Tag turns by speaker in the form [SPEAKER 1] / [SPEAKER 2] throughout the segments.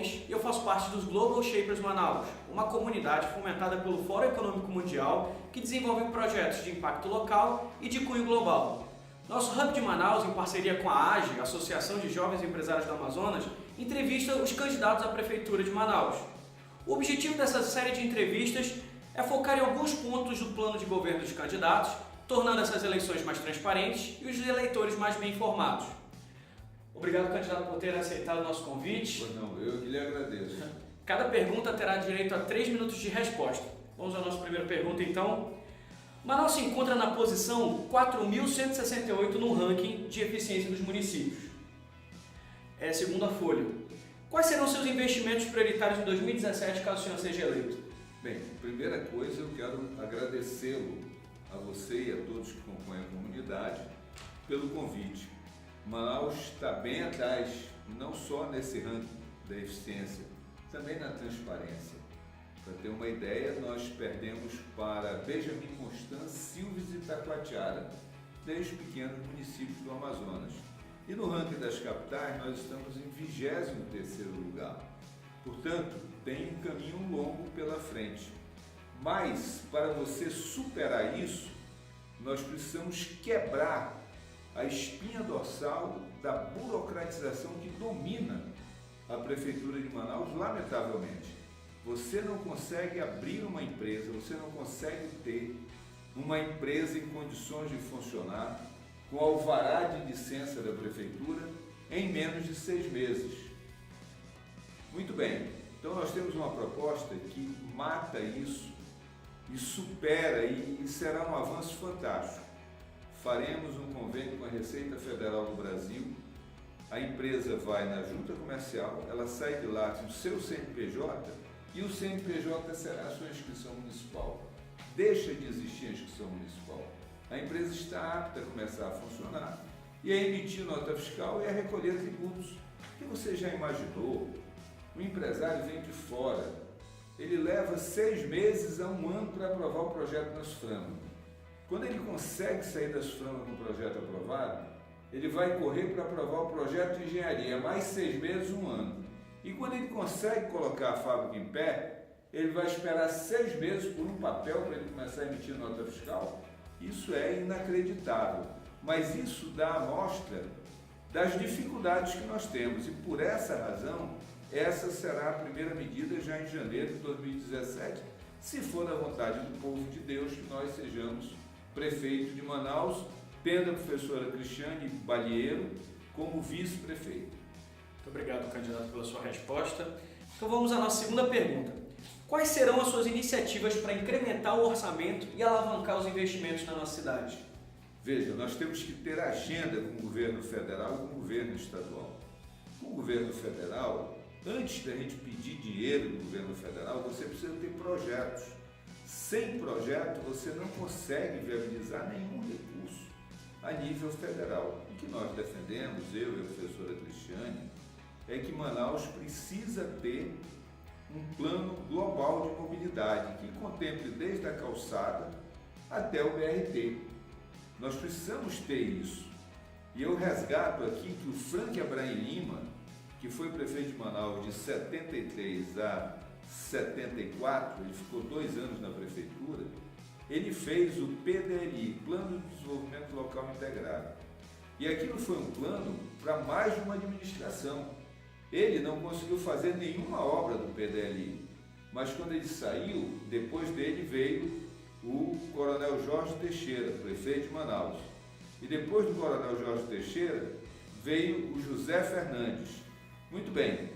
[SPEAKER 1] Gomes e eu faço parte dos Global Shapers Manaus, uma comunidade fomentada pelo Fórum Econômico Mundial que desenvolve projetos de impacto local e de cunho global. Nosso Hub de Manaus, em parceria com a AGE, Associação de Jovens Empresários do Amazonas, entrevista os candidatos à Prefeitura de Manaus. O objetivo dessa série de entrevistas é focar em alguns pontos do plano de governo dos candidatos, tornando essas eleições mais transparentes e os eleitores mais bem informados. Obrigado, candidato, por ter aceitado o nosso convite.
[SPEAKER 2] Pois não, eu que lhe agradeço.
[SPEAKER 1] Cada pergunta terá direito a 3 minutos de resposta. Vamos à nossa primeira pergunta, então. Manaus se encontra na posição 4.168 no ranking de eficiência dos municípios. Segundo a Folha. Quais serão seus investimentos prioritários em 2017, caso o senhor seja eleito?
[SPEAKER 2] Bem, primeira coisa, eu quero agradecê-lo a você e a todos que compõem a comunidade pelo convite. Manaus está bem atrás, não só nesse ranking da eficiência, também na transparência. Para ter uma ideia, nós perdemos para Benjamin Constant, Silves e Taquatiara, 3 pequenos municípios do Amazonas. E no ranking das capitais, nós estamos em 23º lugar. Portanto, tem um caminho longo pela frente. Mas, para você superar isso, nós precisamos quebrar a espinha dorsal da burocratização que domina a Prefeitura de Manaus, lamentavelmente. Você não consegue abrir uma empresa, você não consegue ter uma empresa em condições de funcionar com alvará de licença da Prefeitura em menos de 6 meses. Muito bem, então nós temos uma proposta que mata isso e supera e será um avanço fantástico. Faremos um convênio com a Receita Federal do Brasil, a empresa vai na junta comercial, ela sai de lá com o seu CNPJ e o CNPJ será a sua inscrição municipal. Deixa de existir a inscrição municipal. A empresa está apta a começar a funcionar e a emitir nota fiscal e a recolher tributos. O que você já imaginou? O empresário vem de fora, ele leva 6 meses a 1 ano para aprovar o projeto na SFRAMA. Quando ele consegue sair da SFRAMA com o projeto aprovado, ele vai correr para aprovar o projeto de engenharia, mais 6 meses, 1 ano. E quando ele consegue colocar a fábrica em pé, ele vai esperar 6 meses por um papel para ele começar a emitir nota fiscal. Isso é inacreditável, mas isso dá amostra das dificuldades que nós temos e por essa razão, essa será a primeira medida já em janeiro de 2017, se for da vontade do povo de Deus que nós sejamos prefeito de Manaus, tendo a professora Cristiane Balieiro como vice-prefeito.
[SPEAKER 1] Muito obrigado, candidato, pela sua resposta. Então vamos à nossa segunda pergunta. Quais serão as suas iniciativas para incrementar o orçamento e alavancar os investimentos na nossa cidade?
[SPEAKER 2] Veja, nós temos que ter agenda com o governo federal e com o governo estadual. Com o governo federal, antes da gente pedir dinheiro do governo federal, você precisa ter projetos. Sem projeto, você não consegue viabilizar nenhum recurso a nível federal. O que nós defendemos, eu e a professora Cristiane, é que Manaus precisa ter um plano global de mobilidade que contemple desde a calçada até o BRT. Nós precisamos ter isso. E eu resgato aqui que o Frank Abraim Lima, que foi prefeito de Manaus de 73 a 74, ele ficou 2 anos na prefeitura, ele fez o PDLI, Plano de Desenvolvimento Local Integrado. E aquilo foi um plano para mais de uma administração. Ele não conseguiu fazer nenhuma obra do PDLI, mas quando ele saiu, depois dele veio o Coronel Jorge Teixeira, prefeito de Manaus. E depois do Coronel Jorge Teixeira, veio o José Fernandes. Muito bem,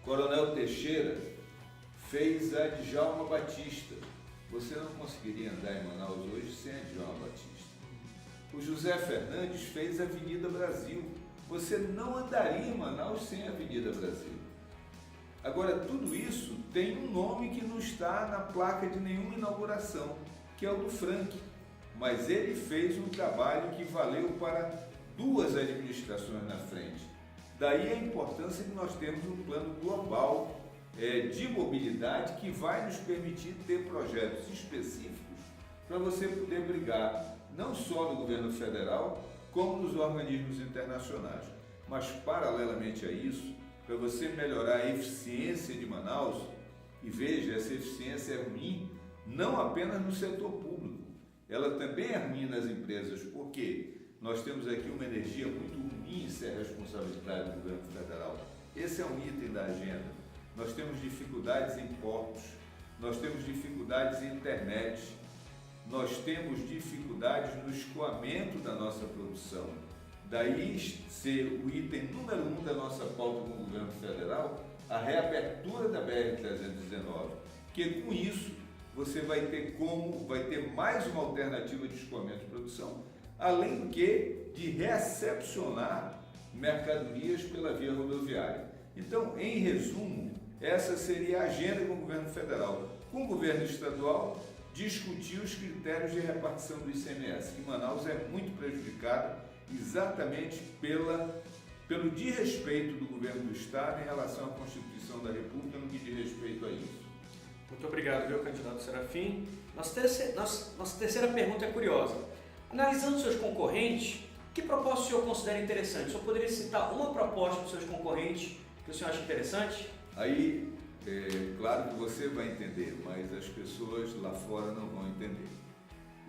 [SPEAKER 2] Coronel Teixeira fez a Djalma Batista. Você não conseguiria andar em Manaus hoje sem a Djalma Batista. O José Fernandes fez a Avenida Brasil. Você não andaria em Manaus sem a Avenida Brasil. Agora, tudo isso tem um nome que não está na placa de nenhuma inauguração, que é o do Frank. Mas ele fez um trabalho que valeu para 2 administrações na frente. Daí a importância de nós termos um plano global de mobilidade que vai nos permitir ter projetos específicos para você poder brigar não só no governo federal, como nos organismos internacionais. Mas, paralelamente a isso, para para você melhorar a eficiência de Manaus, e veja, essa eficiência é ruim não apenas no setor público, ela também é ruim nas empresas, porque nós temos aqui uma energia muito ruim, isso é responsabilidade do governo federal. Esse é um item da agenda. Nós temos dificuldades em portos, nós temos dificuldades em internet, nós temos dificuldades no escoamento da nossa produção. Daí ser o item número 1 da nossa pauta com o governo federal, a reabertura da BR-319, porque com isso você vai ter mais uma alternativa de escoamento e produção, além do que de recepcionar mercadorias pela via rodoviária. Então, em resumo, essa seria a agenda com o governo federal. Com o governo estadual, discutir os critérios de repartição do ICMS, que Manaus é muito prejudicada exatamente pelo desrespeito do governo do Estado em relação à Constituição da República no que diz respeito a isso.
[SPEAKER 1] Muito obrigado, viu, candidato Serafim. Nossa terceira pergunta é curiosa. Analisando seus concorrentes, que proposta o senhor considera interessante? O senhor poderia citar uma proposta dos seus concorrentes que o senhor acha interessante?
[SPEAKER 2] Aí, claro que você vai entender, mas as pessoas lá fora não vão entender.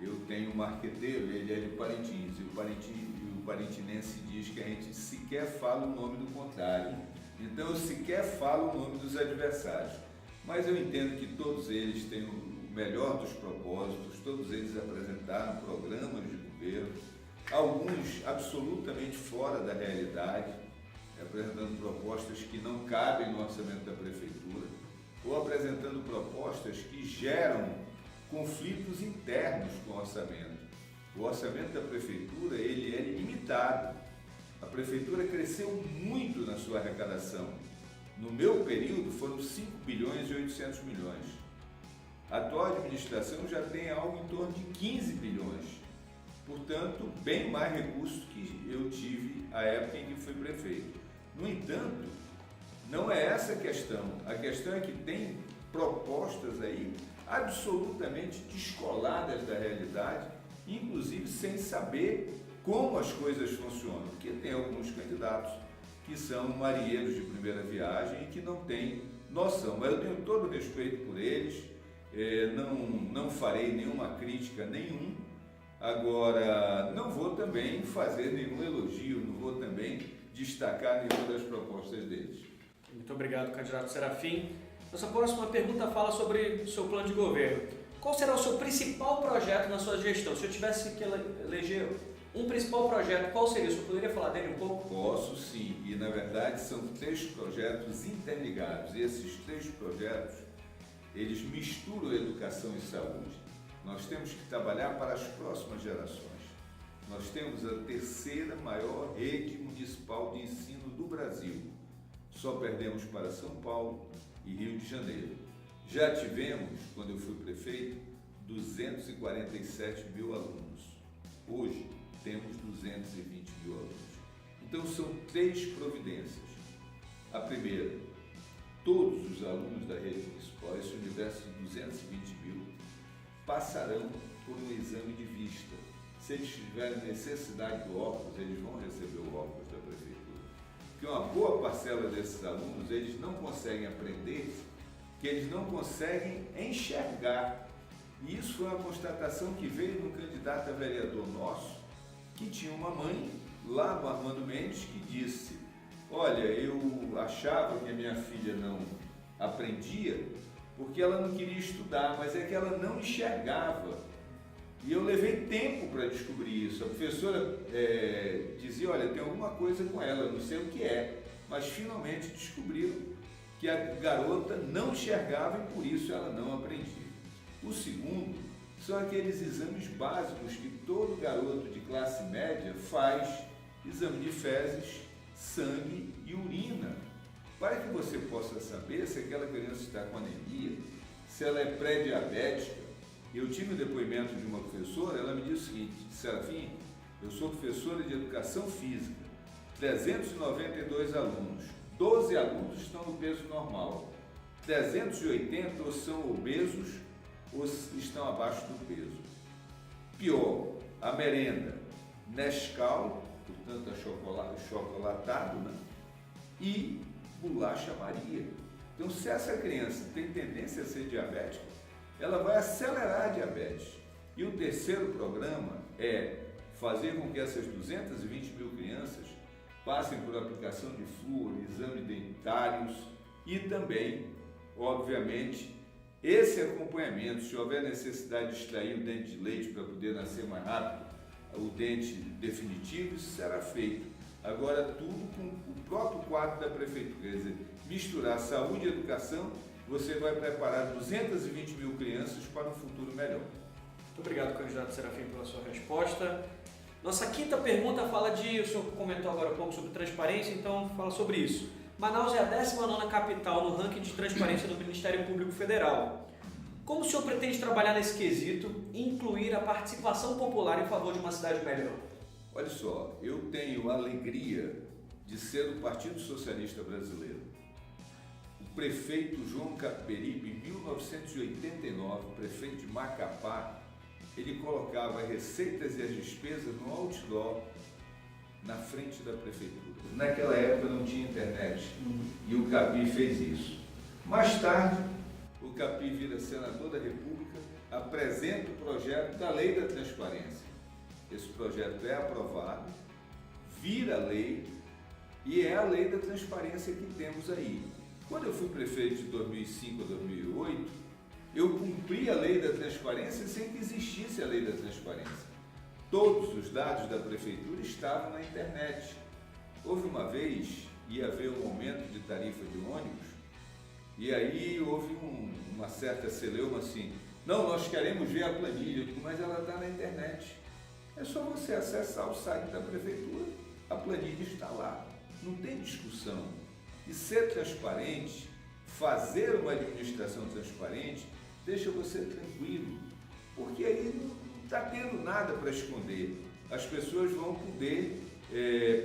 [SPEAKER 2] Eu tenho um marqueteiro, ele é de Parintins, e o parintinense diz que a gente sequer fala o nome do contrário. Então eu sequer falo o nome dos adversários. Mas eu entendo que todos eles têm o melhor dos propósitos, todos eles apresentaram programas de governo, alguns absolutamente fora da realidade, apresentando propostas que não cabem no orçamento da prefeitura, ou apresentando propostas que geram conflitos internos com o orçamento. O orçamento da prefeitura, ele é limitado. A prefeitura cresceu muito na sua arrecadação. No meu período foram 5 bilhões e 800 milhões. A atual administração já tem algo em torno de 15 bilhões. Portanto, bem mais recursos que eu tive à época em que fui prefeito. No entanto, não é essa a questão. A questão é que tem propostas aí absolutamente descoladas da realidade, inclusive sem saber como as coisas funcionam, porque tem alguns candidatos que são marinheiros de primeira viagem e que não têm noção, mas eu tenho todo o respeito por eles, não farei nenhuma crítica nenhum, agora não vou também fazer nenhum elogio, não vou também destacar nenhuma das propostas deles.
[SPEAKER 1] Muito obrigado, candidato Serafim. Nossa próxima pergunta fala sobre o seu plano de governo. Qual será o seu principal projeto na sua gestão? Se eu tivesse que eleger um principal projeto, qual seria? O senhor poderia falar dele um pouco?
[SPEAKER 2] Posso sim, e na verdade são 3 projetos interligados. E esses 3 projetos, eles misturam educação e saúde. Nós temos que trabalhar para as próximas gerações. Nós temos a 3ª maior rede municipal de ensino do Brasil. Só perdemos para São Paulo e Rio de Janeiro. Já tivemos, quando eu fui prefeito, 247 mil alunos. Hoje, temos 220 mil alunos. Então, são 3 providências. A primeira, todos os alunos da rede municipal, esse universo de 220 mil, passarão por um exame de vista. Se eles tiverem necessidade do óculos, eles vão receber o óculos da prefeitura. Porque uma boa parcela desses alunos, eles não conseguem aprender, que eles não conseguem enxergar. E isso foi uma constatação que veio de um candidato a vereador nosso, que tinha uma mãe lá no Armando Mendes que disse: olha, eu achava que a minha filha não aprendia porque ela não queria estudar, mas é que ela não enxergava. E eu levei tempo para descobrir isso. A professora dizia: olha, tem alguma coisa com ela, não sei o que é, mas finalmente descobriram que a garota não enxergava e por isso ela não aprendia. O segundo são aqueles exames básicos que todo garoto de classe média faz: exame de fezes, sangue e urina, para que você possa saber se aquela criança está com anemia, se ela é pré-diabética. Eu tive um depoimento de uma professora, ela me disse o seguinte: Serafim, eu sou professora de educação física, 392 alunos, 12 alunos estão no peso normal, 380 ou são obesos ou estão abaixo do peso. Pior, a merenda, Nescau, portanto achocolatado, né? E bolacha Maria. Então, se essa criança tem tendência a ser diabética, ela vai acelerar a diabetes. E o terceiro programa é fazer com que essas 220 mil crianças passem por aplicação de flúor, exame dentários e também, obviamente, esse acompanhamento. Se houver necessidade de extrair o dente de leite para poder nascer mais rápido, o dente definitivo, isso será feito. Agora, tudo com o próprio quadro da prefeitura, quer dizer, misturar saúde e educação, você vai preparar 220 mil crianças para um futuro melhor.
[SPEAKER 1] Muito obrigado, candidato Serafim, pela sua resposta. Nossa quinta pergunta fala de, o senhor comentou agora um pouco sobre transparência, então fala sobre isso. Manaus é a 19ª capital no ranking de transparência do Ministério Público Federal. Como o senhor pretende trabalhar nesse quesito e incluir a participação popular em favor de uma cidade melhor?
[SPEAKER 2] Olha só, eu tenho a alegria de ser do Partido Socialista Brasileiro. O prefeito João Capiberibe, em 1989, prefeito de Macapá, ele colocava as receitas e as despesas no outdoor na frente da prefeitura. Naquela época não tinha internet e o Capi fez isso. Mais tarde, o Capi vira senador da República, apresenta o projeto da Lei da Transparência. Esse projeto é aprovado, vira lei e é a Lei da Transparência que temos aí. Quando eu fui prefeito de 2005 a 2008, eu cumpri a Lei da Transparência sem que existisse a Lei da Transparência. Todos os dados da prefeitura estavam na internet. Houve uma vez, ia haver um aumento de tarifa de ônibus, e aí houve uma certa celeuma assim, não, nós queremos ver a planilha. Eu digo, mas ela está na internet. É só você acessar o site da prefeitura, a planilha está lá, não tem discussão. E ser transparente, fazer uma administração transparente, deixa você tranquilo, porque aí não está tendo nada para esconder. As pessoas vão poder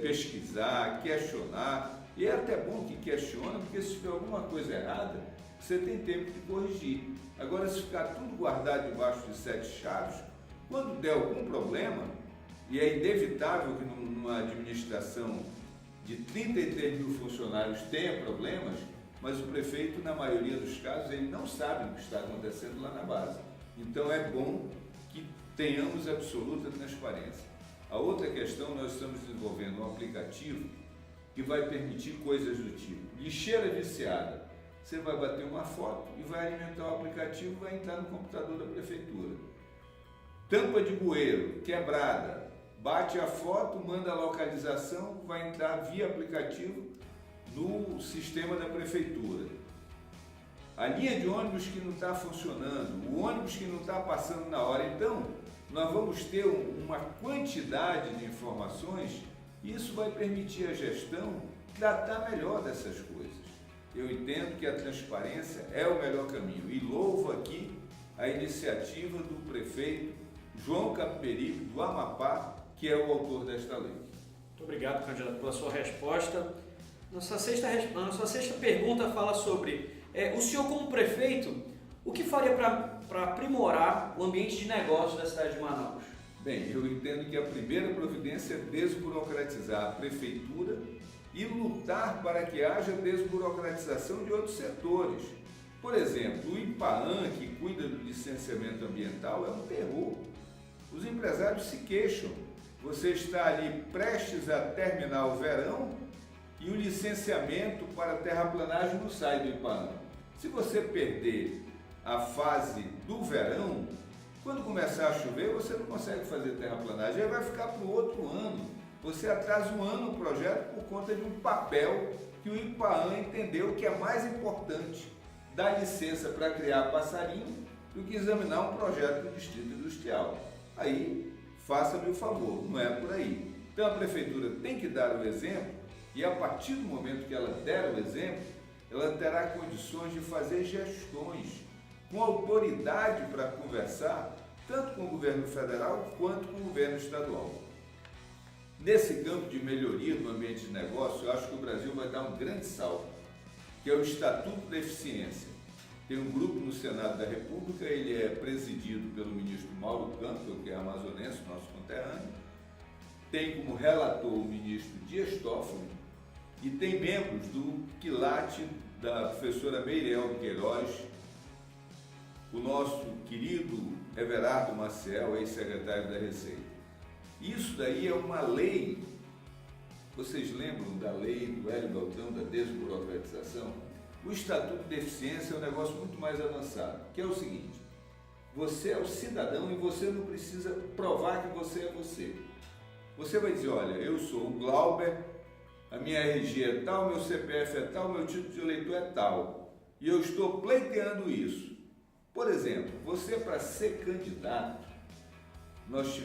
[SPEAKER 2] pesquisar, questionar, e é até bom que questiona, porque se tiver alguma coisa errada, você tem tempo de corrigir. Agora, se ficar tudo guardado debaixo de 7 chaves, quando der algum problema, e é inevitável que numa administração de 33 mil funcionários tenha problemas, mas o prefeito, na maioria dos casos, ele não sabe o que está acontecendo lá na base. Então é bom que tenhamos absoluta transparência. A outra questão, nós estamos desenvolvendo um aplicativo que vai permitir coisas do tipo lixeira viciada. Você vai bater uma foto e vai alimentar o aplicativo e vai entrar no computador da prefeitura. Tampa de bueiro quebrada, bate a foto, manda a localização, vai entrar via aplicativo no sistema da prefeitura. A linha de ônibus que não está funcionando, o ônibus que não está passando na hora. Então, nós vamos ter uma quantidade de informações e isso vai permitir a gestão tratar melhor dessas coisas. Eu entendo que a transparência é o melhor caminho e louvo aqui a iniciativa do prefeito João Capiberibe, do Amapá, que é o autor desta lei.
[SPEAKER 1] Muito obrigado, candidato, pela sua resposta. Nossa sexta pergunta fala sobre o senhor, como prefeito, o que faria para aprimorar o ambiente de negócios da cidade de Manaus?
[SPEAKER 2] Bem, eu entendo que a primeira providência é desburocratizar a prefeitura e lutar para que haja desburocratização de outros setores. Por exemplo, o IPAAN, que cuida do licenciamento ambiental, é um terror. Os empresários se queixam. Você está ali prestes a terminar o verão e o licenciamento para terraplanagem não sai do IPAAN. Se você perder a fase do verão, quando começar a chover, você não consegue fazer terraplanagem, aí vai ficar para o outro ano. Você atrasa um ano o projeto por conta de um papel que o IPAAN entendeu que é mais importante dar licença para criar passarinho do que examinar um projeto do Distrito Industrial. Aí, faça-me o favor, não é por aí. Então a prefeitura tem que dar o exemplo e a partir do momento que ela der o exemplo, ela terá condições de fazer gestões com autoridade para conversar tanto com o governo federal quanto com o governo estadual. Nesse campo de melhoria do ambiente de negócio, eu acho que o Brasil vai dar um grande salto, que é o Estatuto da Eficiência. Tem um grupo no Senado da República, ele é presidido pelo ministro Mauro Campbell, que é amazonense, nosso conterrâneo. Tem como relator o ministro Dias Toffoli e tem membros do quilate da professora Meirel de Queiroz, o nosso querido Everardo Maciel, ex-secretário da Receita. Isso daí é uma lei, vocês lembram da lei do Hélio Beltrão, da desburocratização? O Estatuto de Deficiência é um negócio muito mais avançado, que é o seguinte: você é o cidadão e você não precisa provar que você é você. Você vai dizer, olha, eu sou o Glauber, a minha RG é tal, meu CPF é tal, meu título de eleitor é tal, e eu estou pleiteando isso. Por exemplo, você, para ser candidato, nós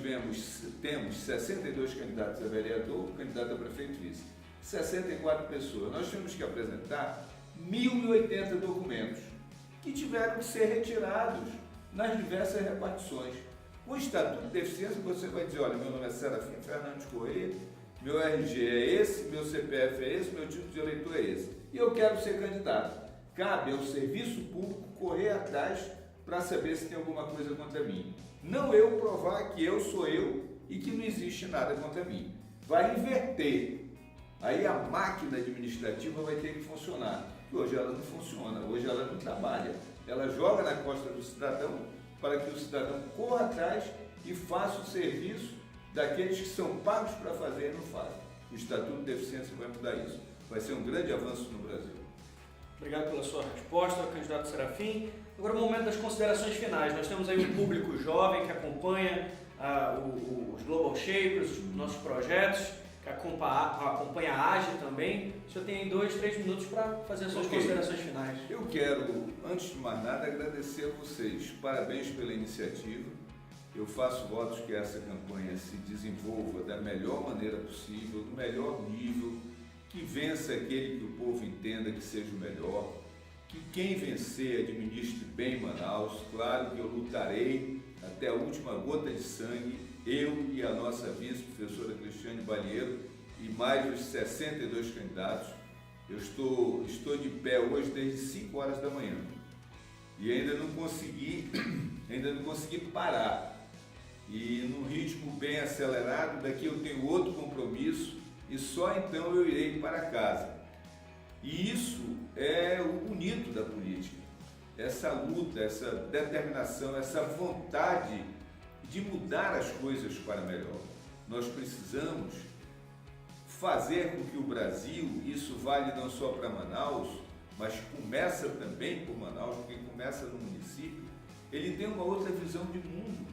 [SPEAKER 2] temos 62 candidatos a vereador, candidato a prefeito e vice, 64 pessoas. Nós temos que apresentar 1.080 documentos que tiveram que ser retirados nas diversas repartições. O Estatuto de Deficiência, você vai dizer, olha, meu nome é Serafim Fernandes Corrêa, meu RG é esse, meu CPF é esse, meu título de eleitor é esse, e eu quero ser candidato. Cabe ao serviço público correr atrás para saber se tem alguma coisa contra mim. Não eu provar que eu sou eu e que não existe nada contra mim. Vai inverter. Aí a máquina administrativa vai ter que funcionar. E hoje ela não funciona, hoje ela não trabalha. Ela joga na costa do cidadão para que o cidadão corra atrás e faça o serviço daqueles que são pagos para fazer e não fazem. O Estatuto de Deficiência vai mudar isso. Vai ser um grande avanço no Brasil.
[SPEAKER 1] Obrigado pela sua resposta, candidato Serafim. Agora é o momento das considerações finais. Nós temos aí um público jovem que acompanha os Global Shapers, os nossos projetos, que acompanha a AGE também. O senhor tem 2, 3 minutos para fazer as suas considerações finais.
[SPEAKER 2] Eu quero, antes de mais nada, agradecer a vocês. Parabéns pela iniciativa. Eu faço votos que essa campanha se desenvolva da melhor maneira possível, do melhor nível, que vença aquele que o povo entenda que seja o melhor, que quem vencer administre bem Manaus. Claro que eu lutarei até a última gota de sangue, eu e a nossa vice, professora Cristiane Balheiro, e mais os 62 candidatos. Eu estou de pé hoje desde 5 horas da manhã e ainda não consegui parar. E num ritmo bem acelerado, daqui eu tenho outro compromisso e só então eu irei para casa. E isso é o bonito da política, essa luta, essa determinação, essa vontade de mudar as coisas para melhor. Nós precisamos fazer com que o Brasil, isso vale não só para Manaus, mas começa também por Manaus, porque começa no município, ele tem uma outra visão de mundo.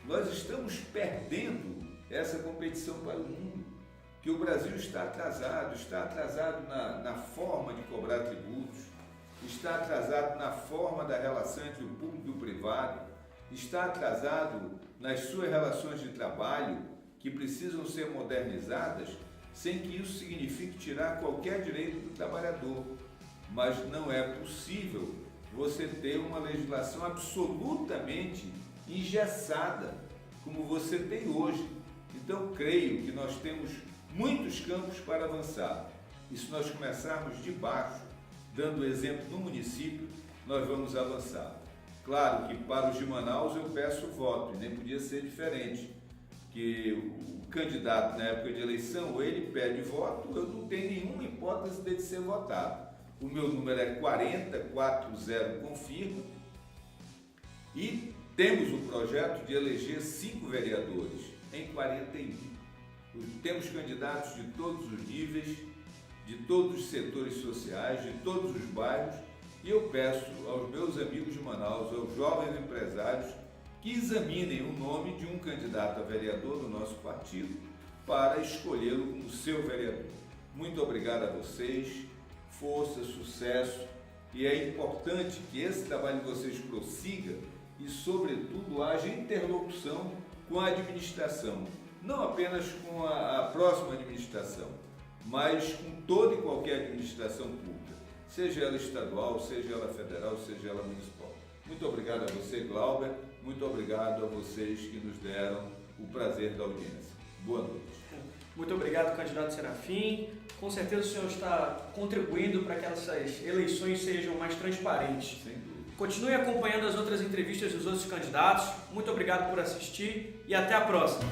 [SPEAKER 2] Nós estamos perdendo essa competição para o mundo, que o Brasil está atrasado na forma de cobrar tributos, está atrasado na forma da relação entre o público e o privado, está atrasado nas suas relações de trabalho, que precisam ser modernizadas, sem que isso signifique tirar qualquer direito do trabalhador. Mas não é possível você ter uma legislação absolutamente engessada, como você tem hoje. Então, creio que nós temos muitos campos para avançar. E se nós começarmos de baixo, dando exemplo no município, nós vamos avançar. Claro que para os de Manaus eu peço voto, e nem podia ser diferente, que o candidato na época de eleição, ele pede voto, eu não tenho nenhuma hipótese de ser votado. O meu número é 4040 confirma, e temos o projeto de eleger 5 vereadores em 41. Temos candidatos de todos os níveis, de todos os setores sociais, de todos os bairros, e eu peço aos meus amigos de Manaus, aos jovens empresários, que examinem o nome de um candidato a vereador do nosso partido para escolhê-lo como seu vereador. Muito obrigado a vocês, força, sucesso, e é importante que esse trabalho de vocês prossiga e, sobretudo, haja interlocução com a administração, não apenas com a próxima administração, mas com toda e qualquer administração pública, seja ela estadual, seja ela federal, seja ela municipal. Muito obrigado a você, Glauber, muito obrigado a vocês que nos deram o prazer da audiência. Boa noite.
[SPEAKER 1] Muito obrigado, candidato Serafim. Com certeza o senhor está contribuindo para que essas eleições sejam mais transparentes.
[SPEAKER 2] Sem dúvida.
[SPEAKER 1] Continue acompanhando as outras entrevistas dos outros candidatos. Muito obrigado por assistir e até a próxima.